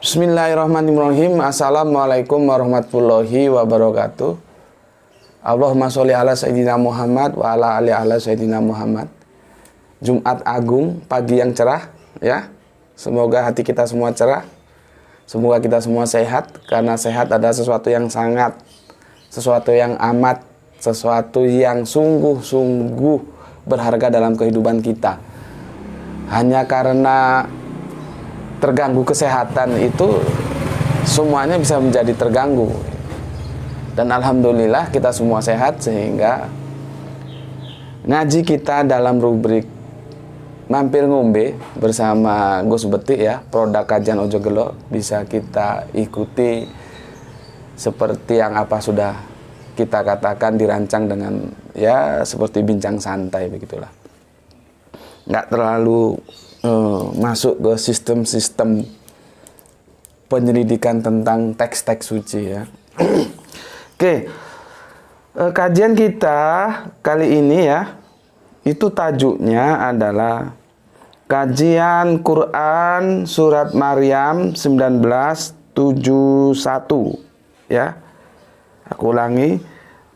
Bismillahirrahmanirrahim. Assalamualaikum warahmatullahi wabarakatuh. Allahumma sholli ala sayyidina Muhammad wa ala sayyidina Muhammad. Jumat Agung, pagi yang cerah ya. Semoga hati kita semua cerah. Semoga kita semua sehat, karena sehat adalah sesuatu yang sangat, sesuatu yang amat, sesuatu yang sungguh-sungguh berharga dalam kehidupan kita. Hanya karena terganggu kesehatan itu semuanya bisa menjadi terganggu. Dan alhamdulillah kita semua sehat, sehingga ngaji kita dalam rubrik Mampir Ngombe bersama Gus Betik ya, produk kajian Ojo Gelo, bisa kita ikuti seperti yang apa sudah kita katakan, dirancang dengan ya seperti bincang santai begitulah. Nggak terlalu masuk ke sistem-sistem penyelidikan tentang teks-teks suci ya. Oke, kajian kita kali ini ya, itu tajuknya adalah kajian Quran surat Maryam 1971 ya. Aku ulangi,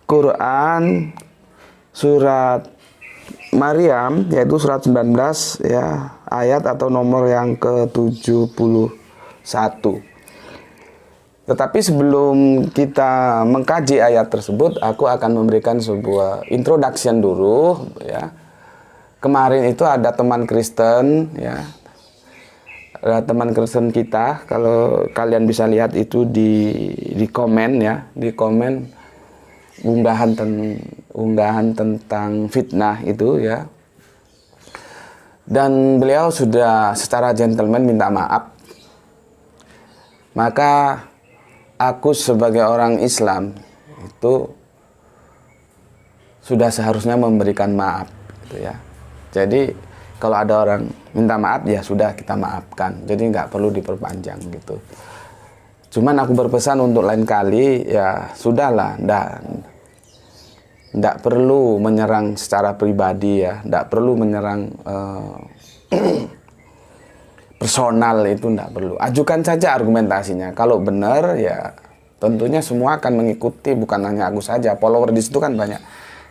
Quran surat Maryam, yaitu surat 19 ya, ayat atau nomor yang ke-71. Tetapi sebelum kita mengkaji ayat tersebut, aku akan memberikan sebuah introduction dulu ya. Kemarin itu ada teman Kristen ya, ada teman Kristen kita, kalau kalian bisa lihat itu di komen ya, di komen unggahan tentang fitnah itu ya. Dan beliau sudah secara gentleman minta maaf. Maka aku sebagai orang Islam itu sudah seharusnya memberikan maaf gitu ya. Jadi kalau ada orang minta maaf ya sudah, kita maafkan. Jadi nggak perlu diperpanjang gitu. Cuman aku berpesan untuk lain kali ya sudahlah, nggak perlu menyerang secara pribadi ya, nggak perlu menyerang personal, itu nggak perlu. Ajukan saja argumentasinya. Kalau benar ya tentunya semua akan mengikuti, bukan hanya aku saja. Follower di situ kan banyak.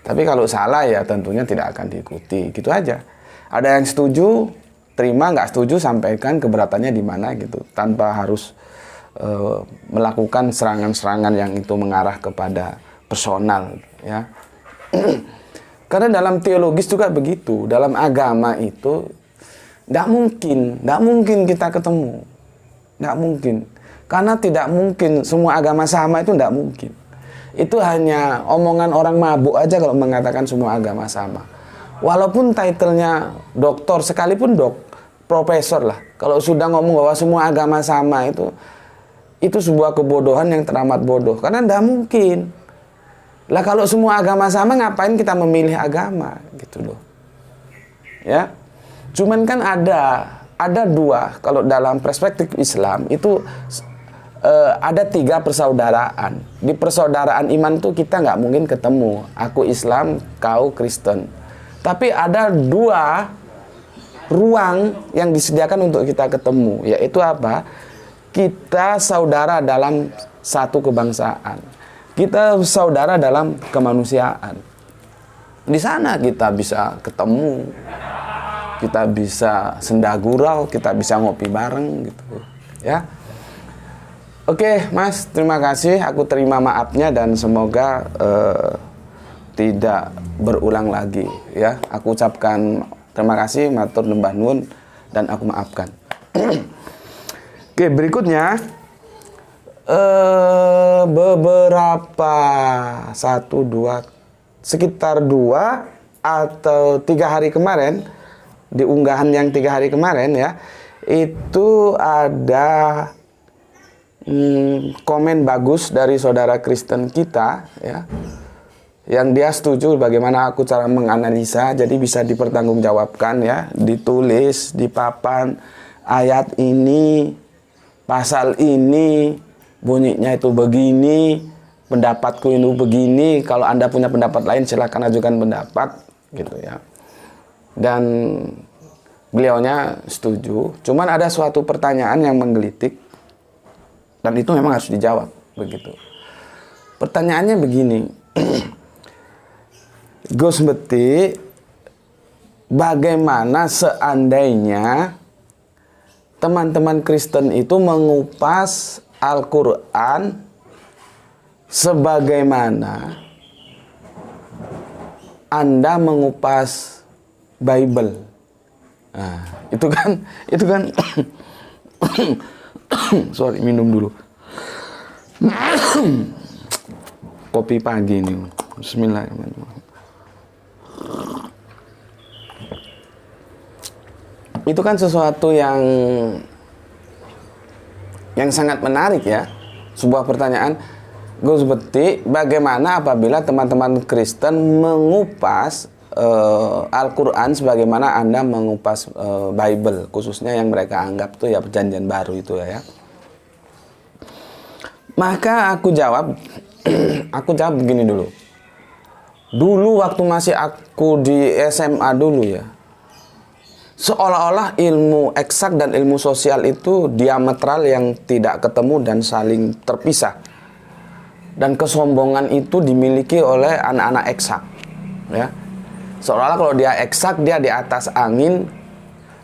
Tapi kalau salah ya tentunya tidak akan diikuti. Gitu aja. Ada yang setuju, terima, nggak setuju sampaikan keberatannya di mana gitu, tanpa harus melakukan serangan-serangan yang itu mengarah kepada personal ya. Karena dalam teologis juga begitu, dalam agama itu tidak mungkin kita ketemu, tidak mungkin, karena tidak mungkin semua agama sama, itu tidak mungkin. Itu hanya omongan orang mabuk aja kalau mengatakan semua agama sama. Walaupun titlenya doktor sekalipun, profesor lah, kalau sudah ngomong bahwa semua agama sama, itu sebuah kebodohan yang teramat bodoh, karena tidak mungkin. Lah kalau semua agama sama, ngapain kita memilih agama gitu loh ya. Cuman kan ada dua, kalau dalam perspektif Islam itu ada 3 persaudaraan. Di persaudaraan iman tuh kita nggak mungkin ketemu, aku Islam, kau Kristen. Tapi ada 2 ruang yang disediakan untuk kita ketemu, yaitu apa? Kita saudara dalam satu kebangsaan, kita saudara dalam kemanusiaan. Di sana kita bisa ketemu, kita bisa senda gurau, kita bisa ngopi bareng gitu ya. Oke Mas, terima kasih, aku terima maafnya dan semoga tidak berulang lagi ya. Aku ucapkan terima kasih, matur nembah nuwun, dan aku maafkan. Oke, berikutnya beberapa sekitar 2 atau 3 hari kemarin, di unggahan yang 3 hari kemarin ya, itu ada komen bagus dari saudara Kristen kita ya, yang dia setuju bagaimana aku cara menganalisa, jadi bisa dipertanggungjawabkan ya, ditulis di papan, ayat ini, pasal ini, bunyinya itu begini, pendapatku ini begini, kalau Anda punya pendapat lain silahkan ajukan pendapat gitu ya. Dan beliaunya setuju. Cuman ada suatu pertanyaan yang menggelitik. Dan itu memang harus dijawab begitu. Pertanyaannya begini. Gus Beti, bagaimana seandainya teman-teman Kristen itu mengupas Al-Quran sebagaimana Anda mengupas Bible? Nah, itu kan sorry, minum dulu. Kopi pagi ini. Bismillahirrahmanirrahim. Itu kan sesuatu yang sangat menarik ya. Sebuah pertanyaan, Gus Beti, bagaimana apabila teman-teman Kristen mengupas Al-Quran sebagaimana Anda mengupas Bible, khususnya yang mereka anggap tuh ya Perjanjian Baru itu ya. Maka aku jawab begini dulu. Dulu waktu masih aku di SMA dulu ya, seolah-olah ilmu eksak dan ilmu sosial itu diametral yang tidak ketemu dan saling terpisah. Dan kesombongan itu dimiliki oleh anak-anak eksak ya. Seolah-olah kalau dia eksak, dia di atas angin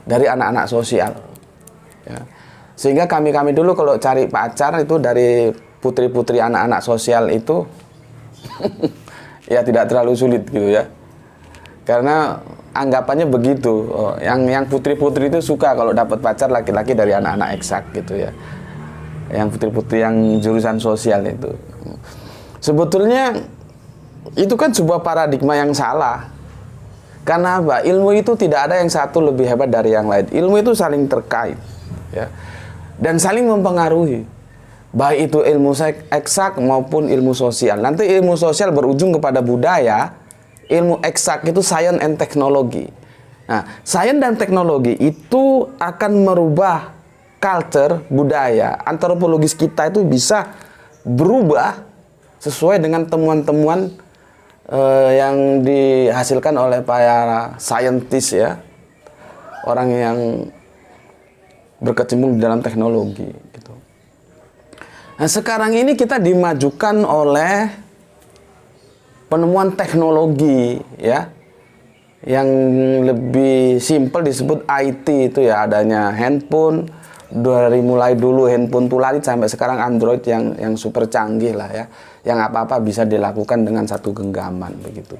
dari anak-anak sosial ya. Sehingga kami dulu kalau cari pacar itu dari putri-putri anak-anak sosial itu ya tidak terlalu sulit gitu ya. Karena anggapannya begitu. Yang putri-putri itu suka kalau dapat pacar laki-laki dari anak-anak eksak gitu ya. Yang putri-putri yang jurusan sosial itu. Sebetulnya itu kan sebuah paradigma yang salah. Karena apa? Ilmu itu tidak ada yang satu lebih hebat dari yang lain. Ilmu itu saling terkait ya. Dan saling mempengaruhi. Baik itu ilmu eksak maupun ilmu sosial. Nanti ilmu sosial berujung kepada budaya, ilmu eksak itu science and teknologi. Nah, science dan teknologi itu akan merubah culture, budaya, antropologis kita itu bisa berubah sesuai dengan temuan-temuan yang dihasilkan oleh para saintis ya. Orang yang berkecimpung di dalam teknologi gitu. Nah, sekarang ini kita dimajukan oleh penemuan teknologi ya, yang lebih simpel disebut IT itu ya, adanya handphone. Dari mulai dulu handphone tulalit sampai sekarang Android yang super canggih lah ya, yang apa-apa bisa dilakukan dengan satu genggaman begitu.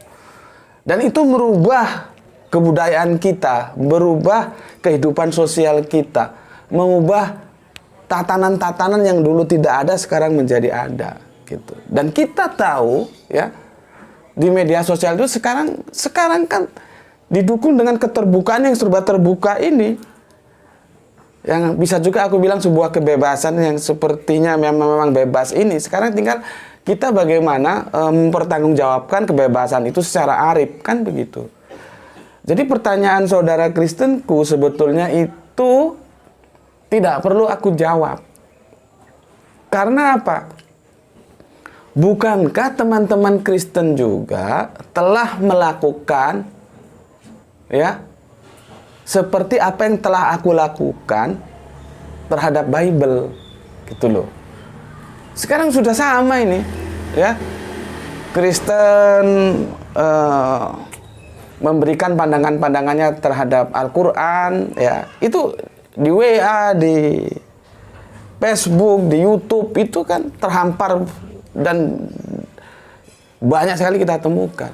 Dan itu merubah kebudayaan kita, berubah kehidupan sosial kita, mengubah tatanan-tatanan yang dulu tidak ada sekarang menjadi ada gitu. Dan kita tahu ya, di media sosial itu sekarang kan didukung dengan keterbukaan yang serba terbuka ini, yang bisa juga aku bilang sebuah kebebasan yang sepertinya memang bebas ini. Sekarang tinggal kita bagaimana mempertanggungjawabkan kebebasan itu secara arif, kan begitu. Jadi pertanyaan saudara Kristenku sebetulnya itu tidak perlu aku jawab. Karena apa? Bukankah teman-teman Kristen juga telah melakukan ya seperti apa yang telah aku lakukan terhadap Bible gitu loh. Sekarang sudah sama ini ya. Kristen memberikan pandangan-pandangannya terhadap Al-Quran ya. Itu di WA, di Facebook, di YouTube itu kan terhampar dan banyak sekali kita temukan.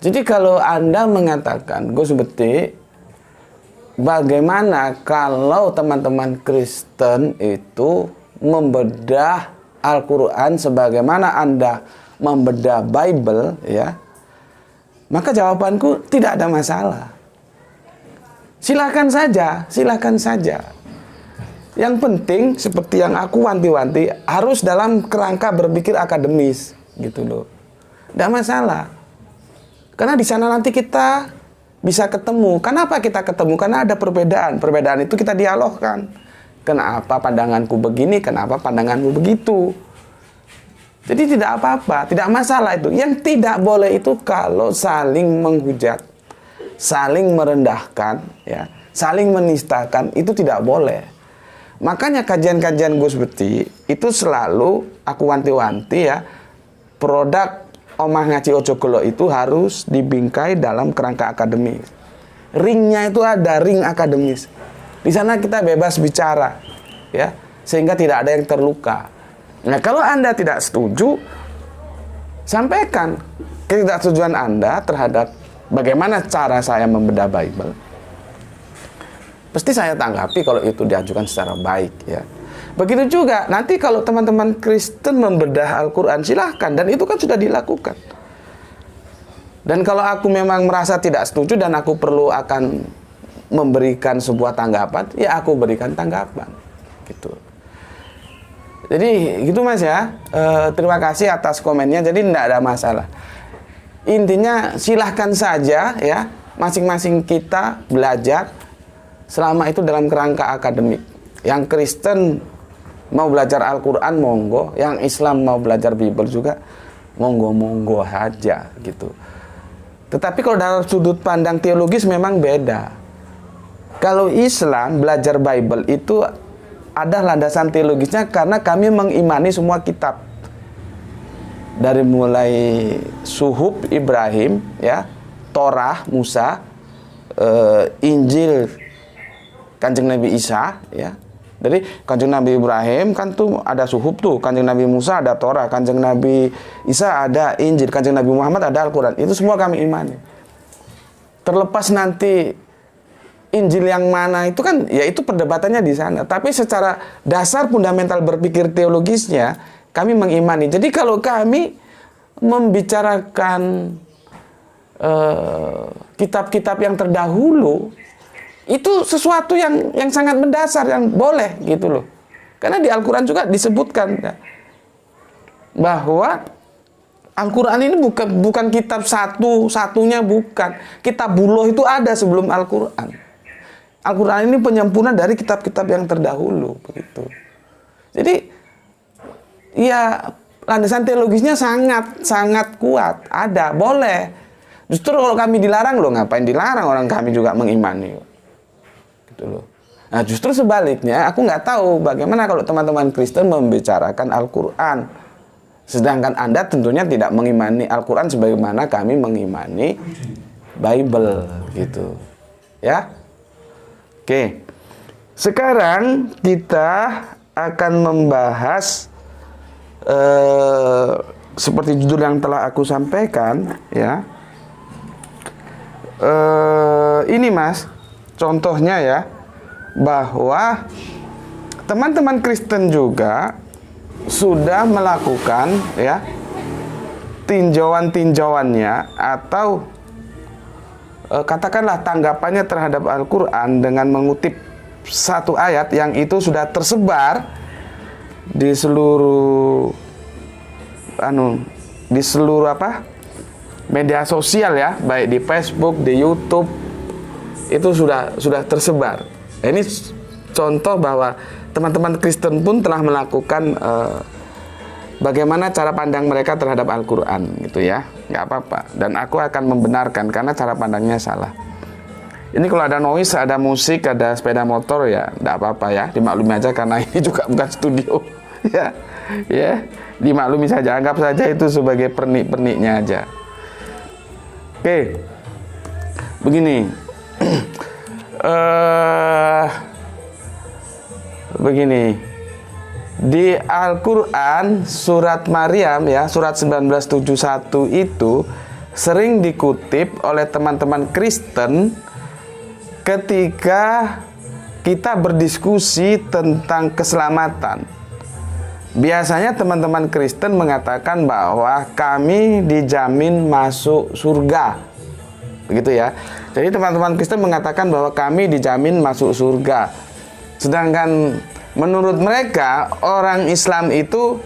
Jadi kalau Anda mengatakan, Gus Beti, bagaimana kalau teman-teman Kristen itu membedah Al-Quran sebagaimana Anda membedah Bible ya, maka jawabanku tidak ada masalah. Silakan saja. Yang penting seperti yang aku wanti-wanti, harus dalam kerangka berpikir akademis gitu loh. Tidak masalah. Karena di sana nanti kita bisa ketemu. Kenapa kita ketemu? Karena ada perbedaan. Perbedaan itu kita dialogkan. Kenapa pandanganku begini, kenapa pandanganmu begitu. Jadi tidak apa-apa, tidak masalah itu. Yang tidak boleh itu kalau saling menghujat, saling merendahkan, ya, saling menistakan, itu tidak boleh. Makanya kajian-kajian Gus Bekti itu selalu aku wanti-wanti ya, produk Omah Ngaji Ojo Gelo itu harus dibingkai dalam kerangka akademis. Ringnya itu ada ring akademis. Di sana kita bebas bicara, ya, sehingga tidak ada yang terluka. Nah, kalau Anda tidak setuju, sampaikan ketidaksetujuan Anda terhadap bagaimana cara saya membedah Bible. Pasti saya tanggapi kalau itu diajukan secara baik, ya. Begitu juga nanti kalau teman-teman Kristen membedah Al-Quran, silahkan, dan itu kan sudah dilakukan. Dan kalau aku memang merasa tidak setuju dan aku perlu akan memberikan sebuah tanggapan, ya aku berikan tanggapan, gitu. Jadi gitu Mas ya. Terima kasih atas komennya. Jadi tidak ada masalah. Intinya silahkan saja ya, masing-masing kita belajar selama itu dalam kerangka akademik. Yang Kristen mau belajar Al-Quran, monggo. Yang Islam mau belajar Bible juga, monggo-monggo saja gitu. Tetapi kalau dalam sudut pandang teologis memang beda. Kalau Islam belajar Bible itu ada landasan teologisnya karena kami mengimani semua kitab. Dari mulai Suhuf Ibrahim, ya, Torah Musa, Injil Kanjeng Nabi Isa, ya. Jadi Kanjeng Nabi Ibrahim kan tuh ada Suhuf tuh, Kanjeng Nabi Musa ada Torah, Kanjeng Nabi Isa ada Injil, Kanjeng Nabi Muhammad ada Al-Quran. Itu semua kami imani. Terlepas nanti Injil yang mana itu kan, ya itu perdebatannya di sana. Tapi secara dasar fundamental berpikir teologisnya kami mengimani. Jadi kalau kami membicarakan kitab-kitab yang terdahulu, itu sesuatu yang sangat mendasar, yang boleh gitu loh. Karena di Al-Quran juga disebutkan ya, bahwa Al-Quran ini bukan kitab satu-satunya, bukan. Kitabullah itu ada sebelum Al-Quran. Al-Quran ini penyempurna dari kitab-kitab yang terdahulu, begitu. Jadi ya landasan teologisnya sangat kuat, ada, boleh. Justru kalau kami dilarang, loh ngapain dilarang, orang kami juga mengimani, gitu loh. Nah justru sebaliknya, aku nggak tahu bagaimana kalau teman-teman Kristen membicarakan Al-Quran, sedangkan Anda tentunya tidak mengimani Al-Quran sebagaimana kami mengimani Bible, gitu, ya. Oke, sekarang kita akan membahas seperti judul yang telah aku sampaikan, ya. Ini Mas, contohnya ya, bahwa teman-teman Kristen juga sudah melakukan ya tinjauan-tinjauannya atau katakanlah tanggapannya terhadap Al-Quran dengan mengutip satu ayat yang itu sudah tersebar di seluruh media sosial ya, baik di Facebook, di YouTube, itu sudah tersebar. Ini contoh bahwa teman-teman Kristen pun telah melakukan bagaimana cara pandang mereka terhadap Al-Quran, gitu ya. Nggak apa-apa, dan aku akan membenarkan karena cara pandangnya salah. Ini kalau ada noise, ada musik, ada sepeda motor, ya nggak apa-apa ya, dimaklumi aja karena ini juga bukan studio. ya, dimaklumi saja, anggap saja itu sebagai pernik-perniknya aja. Oke, begini, di Al-Quran surat Maryam ya, surat 1971 itu sering dikutip oleh teman-teman Kristen ketika kita berdiskusi tentang keselamatan. Biasanya teman-teman Kristen mengatakan bahwa kami dijamin masuk surga, begitu ya. Jadi teman-teman Kristen mengatakan bahwa kami dijamin masuk surga, sedangkan menurut mereka orang Islam itu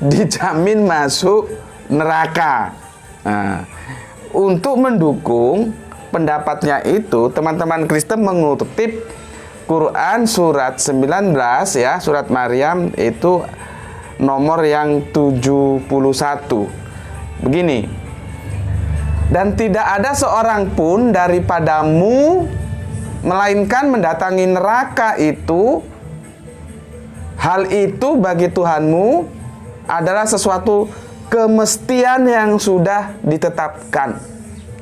dijamin masuk neraka. Nah, untuk mendukung pendapatnya itu, teman-teman Kristen mengutip Quran surat 19 ya, surat Maryam itu nomor yang 71. Begini, dan tidak ada seorang pun daripadamu melainkan mendatangi neraka itu Hal itu bagi Tuhanmu adalah sesuatu kemestian yang sudah ditetapkan.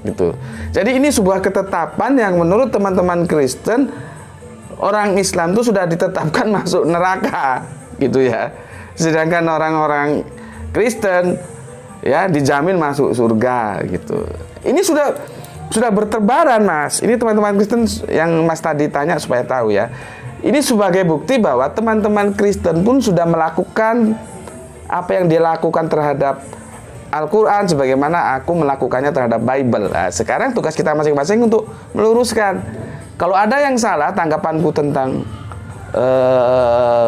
Gitu. Jadi ini sebuah ketetapan yang menurut teman-teman Kristen, orang Islam itu sudah ditetapkan masuk neraka, gitu ya. Sedangkan orang-orang Kristen ya dijamin masuk surga, gitu. Ini sudah bertebaran, Mas. Ini teman-teman Kristen yang Mas tadi tanya supaya tahu ya. Ini sebagai bukti bahwa teman-teman Kristen pun sudah melakukan apa yang dia lakukan terhadap Al-Quran sebagaimana aku melakukannya terhadap Bible. Nah, sekarang tugas kita masing-masing untuk meluruskan. Kalau ada yang salah tanggapanku tentang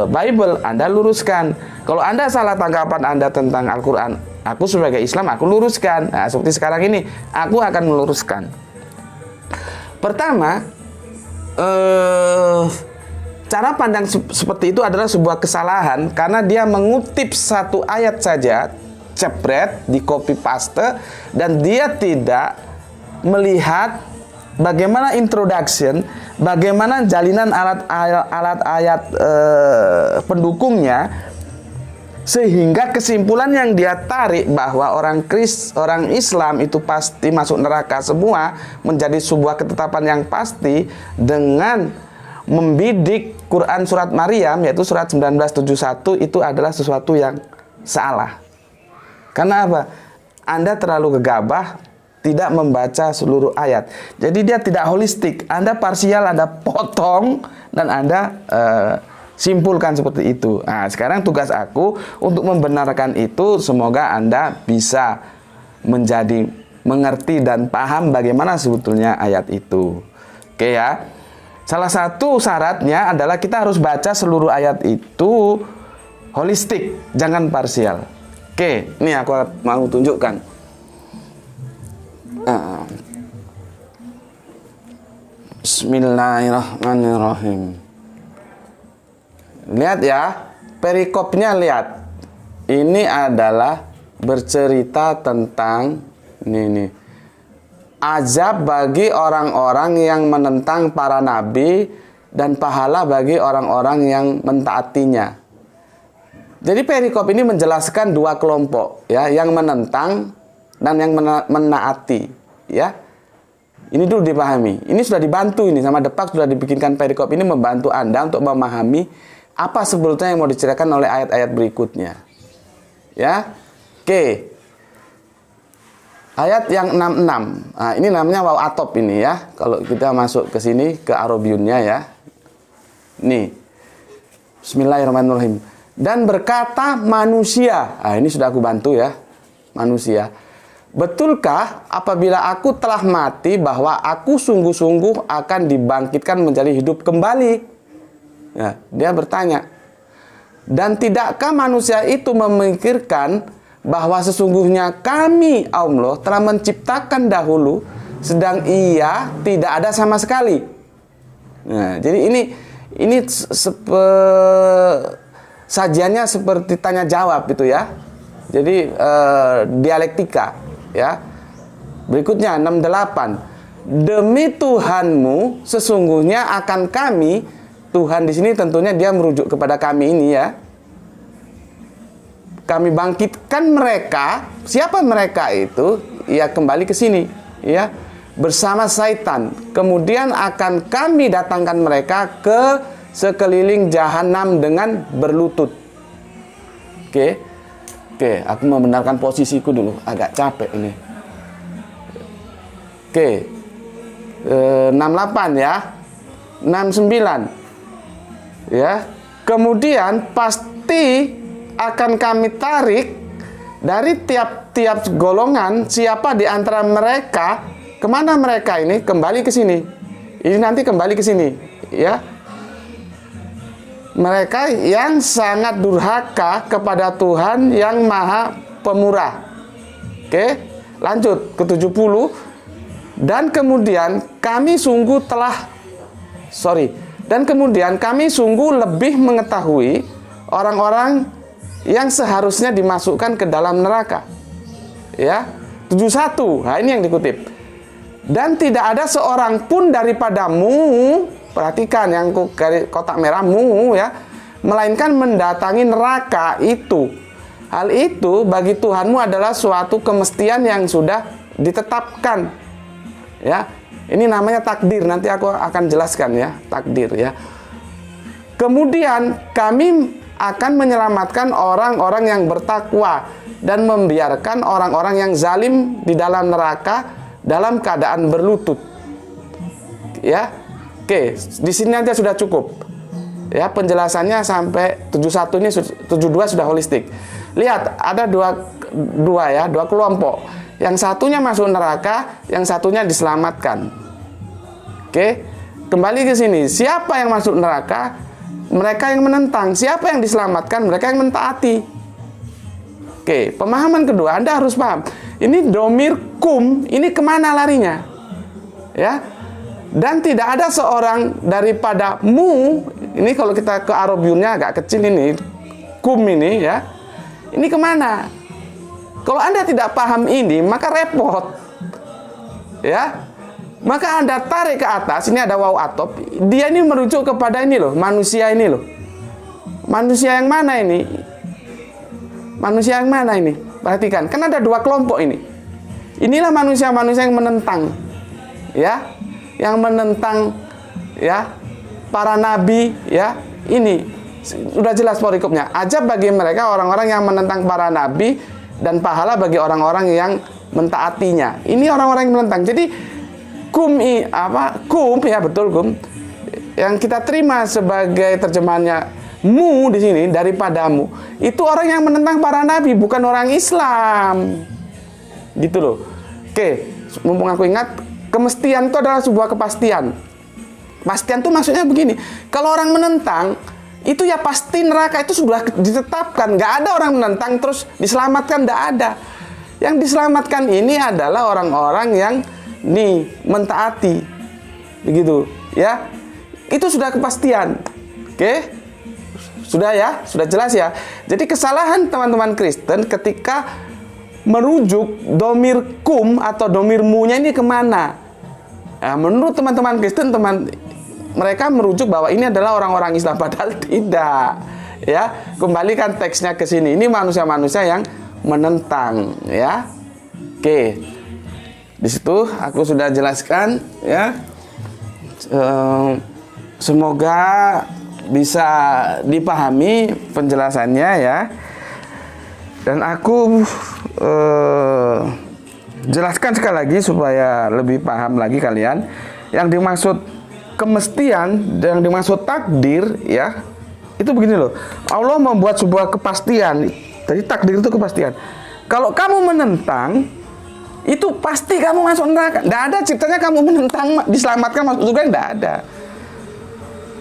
Bible, Anda luruskan. Kalau Anda salah tanggapan Anda tentang Al-Quran, aku sebagai Islam, aku luruskan. Nah, seperti sekarang ini, aku akan meluruskan. Pertama, cara pandang seperti itu adalah sebuah kesalahan karena dia mengutip satu ayat saja, cepret, di copy paste, dan dia tidak melihat bagaimana introduction, bagaimana jalinan alat ayat pendukungnya, sehingga kesimpulan yang dia tarik bahwa orang Islam itu pasti masuk neraka semua menjadi sebuah ketetapan yang pasti dengan membidik Quran surat Maryam, yaitu surat 1971, itu adalah sesuatu yang salah. Karena apa? Anda terlalu gegabah, tidak membaca seluruh ayat. Jadi dia tidak holistik. Anda parsial, Anda potong, dan Anda simpulkan seperti itu. Nah, sekarang tugas aku untuk membenarkan itu. Semoga Anda bisa menjadi mengerti dan paham bagaimana sebetulnya ayat itu. Oke ya. Salah satu syaratnya adalah kita harus baca seluruh ayat itu holistik, jangan parsial. Oke, ini aku mau tunjukkan. Bismillahirrahmanirrahim. Lihat ya, perikopnya lihat. Ini adalah bercerita tentang ini. Azab bagi orang-orang yang menentang para nabi dan pahala bagi orang-orang yang mentaatinya. Jadi perikop ini menjelaskan dua kelompok ya, yang menentang dan yang menaati ya. Ini dulu dipahami. Ini sudah dibantu ini sama Depak, sudah dibikinkan perikop ini membantu Anda untuk memahami apa sebetulnya yang mau diceritakan oleh ayat-ayat berikutnya. Ya. Oke. Ayat yang 66. Nah, ini namanya waw atop ini ya. Kalau kita masuk ke sini ke Arabiunnya ya. Nih. Bismillahirrahmanirrahim. Dan berkata manusia. Nah, ini sudah aku bantu ya. Manusia. Betulkah apabila aku telah mati bahwa aku sungguh-sungguh akan dibangkitkan menjadi hidup kembali? Ya, dia bertanya. Dan tidakkah manusia itu memikirkan bahwa sesungguhnya kami Allah telah menciptakan dahulu, sedang ia tidak ada sama sekali. Nah, jadi ini sajiannya seperti tanya jawab gitu ya. Jadi dialektika ya. Berikutnya 68. Demi Tuhanmu sesungguhnya akan kami, Tuhan di sini tentunya dia merujuk kepada kami ini ya. Kami bangkitkan mereka. Siapa mereka itu? Ya kembali ke sini ya, bersama Saitan. Kemudian akan kami datangkan mereka ke sekeliling jahanam dengan berlutut. Oke, aku membenarkan posisiku dulu, agak capek ini. Oke, 68 ya, 69 ya. Kemudian pasti akan kami tarik dari tiap-tiap golongan, siapa di antara mereka, kemana mereka ini, kembali ke sini. Ini nanti kembali ke sini ya. Mereka yang sangat durhaka kepada Tuhan yang maha pemurah. Oke, lanjut ke 70. Dan kemudian kami sungguh lebih mengetahui orang-orang yang seharusnya dimasukkan ke dalam neraka. Ya, 71. Nah, ini yang dikutip. Dan tidak ada seorang pun daripadamu, perhatikan yang kotak merahmu ya, melainkan mendatangi neraka itu. Hal itu bagi Tuhanmu adalah suatu kemestian yang sudah ditetapkan. Ya, ini namanya takdir. Nanti aku akan jelaskan ya, takdir ya. Kemudian kami akan menyelamatkan orang-orang yang bertakwa dan membiarkan orang-orang yang zalim di dalam neraka dalam keadaan berlutut. Ya, oke, di sini aja sudah cukup. Ya, penjelasannya sampai 71 ini, 72 sudah holistik. Lihat, ada dua kelompok. Yang satunya masuk neraka, yang satunya diselamatkan. Oke, kembali ke sini. Siapa yang masuk neraka? Mereka yang menentang. Siapa yang diselamatkan? Mereka yang mentaati. Oke, pemahaman kedua, Anda harus paham. Ini domir kum, ini kemana larinya? Ya, dan tidak ada seorang daripada mu, ini kalau kita ke Arabiunnya agak kecil ini, kum ini ya, ini kemana? Kalau Anda tidak paham ini, maka repot. Ya, maka Anda tarik ke atas, ini ada waw atop, dia ini merujuk kepada ini loh, manusia ini loh. Manusia yang mana ini? Manusia yang mana ini? Perhatikan, kan ada dua kelompok ini. Inilah manusia-manusia yang menentang, ya, yang menentang, ya, para nabi, ya. Ini sudah jelas porikopnya. Ajab bagi mereka orang-orang yang menentang para nabi dan pahala bagi orang-orang yang mentaatinya. Ini orang-orang yang menentang. Jadi kum ya, betul kum. Yang kita terima sebagai terjemahannya mu di sini, daripadamu, itu orang yang menentang para nabi, bukan orang Islam. Gitu loh. Oke, mumpung aku ingat, kemestian itu adalah sebuah kepastian. Kepastian itu maksudnya begini, kalau orang menentang, itu ya pasti neraka, itu sudah ditetapkan. Nggak ada orang menentang terus diselamatkan, nggak ada. Yang diselamatkan ini adalah orang-orang yang mentaati. Begitu, ya. Itu sudah kepastian. Oke? Sudah ya? Sudah jelas ya? Jadi kesalahan teman-teman Kristen ketika merujuk domir kum atau domir mu-nya ini kemana? Nah, menurut teman-teman Kristen, mereka merujuk bahwa ini adalah orang-orang Islam, padahal tidak. Ya, kembalikan teksnya ke sini. Ini manusia-manusia yang menentang, ya. Oke. Di situ aku sudah jelaskan, ya. Semoga bisa dipahami penjelasannya, ya. Dan aku jelaskan sekali lagi supaya lebih paham lagi kalian. Yang dimaksud kemestian dan yang dimaksud takdir, ya, itu begini loh. Allah membuat sebuah kepastian. Jadi takdir itu kepastian. Kalau kamu menentang, itu pasti kamu masuk neraka. Tidak ada ciptanya kamu menentang diselamatkan masuk surga, tidak ada.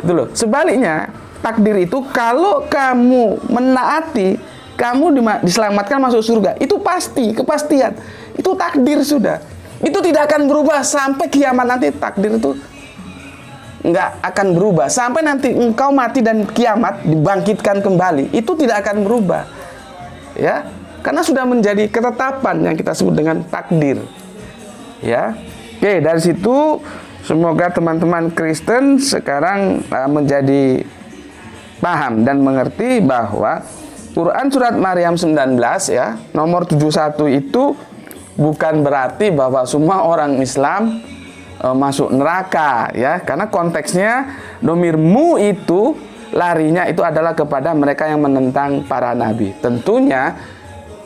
Itu loh. Sebaliknya, takdir itu kalau kamu menaati, kamu diselamatkan masuk surga. Itu pasti, kepastian. Itu takdir sudah. Itu tidak akan berubah sampai kiamat nanti. Takdir itu nggak akan berubah. Sampai nanti engkau mati dan kiamat dibangkitkan kembali. Itu tidak akan berubah. Ya, karena sudah menjadi ketetapan yang kita sebut dengan takdir. Ya. Oke, dari situ semoga teman-teman Kristen sekarang menjadi paham dan mengerti bahwa Quran surat Maryam 19 ya, nomor 71 itu bukan berarti bahwa semua orang Islam masuk neraka ya, karena konteksnya domirmu itu larinya itu adalah kepada mereka yang menentang para nabi. Tentunya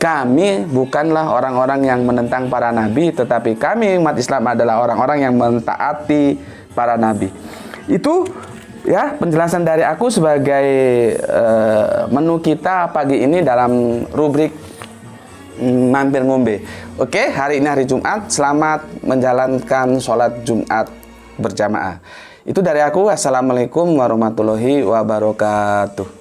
kami bukanlah orang-orang yang menentang para nabi, tetapi kami umat Islam adalah orang-orang yang mentaati para nabi. Itu ya penjelasan dari aku sebagai menu kita pagi ini dalam rubrik mampir ngombe. Oke, hari ini hari Jumat, selamat menjalankan sholat Jumat berjamaah. Itu dari aku. Assalamualaikum warahmatullahi wabarakatuh.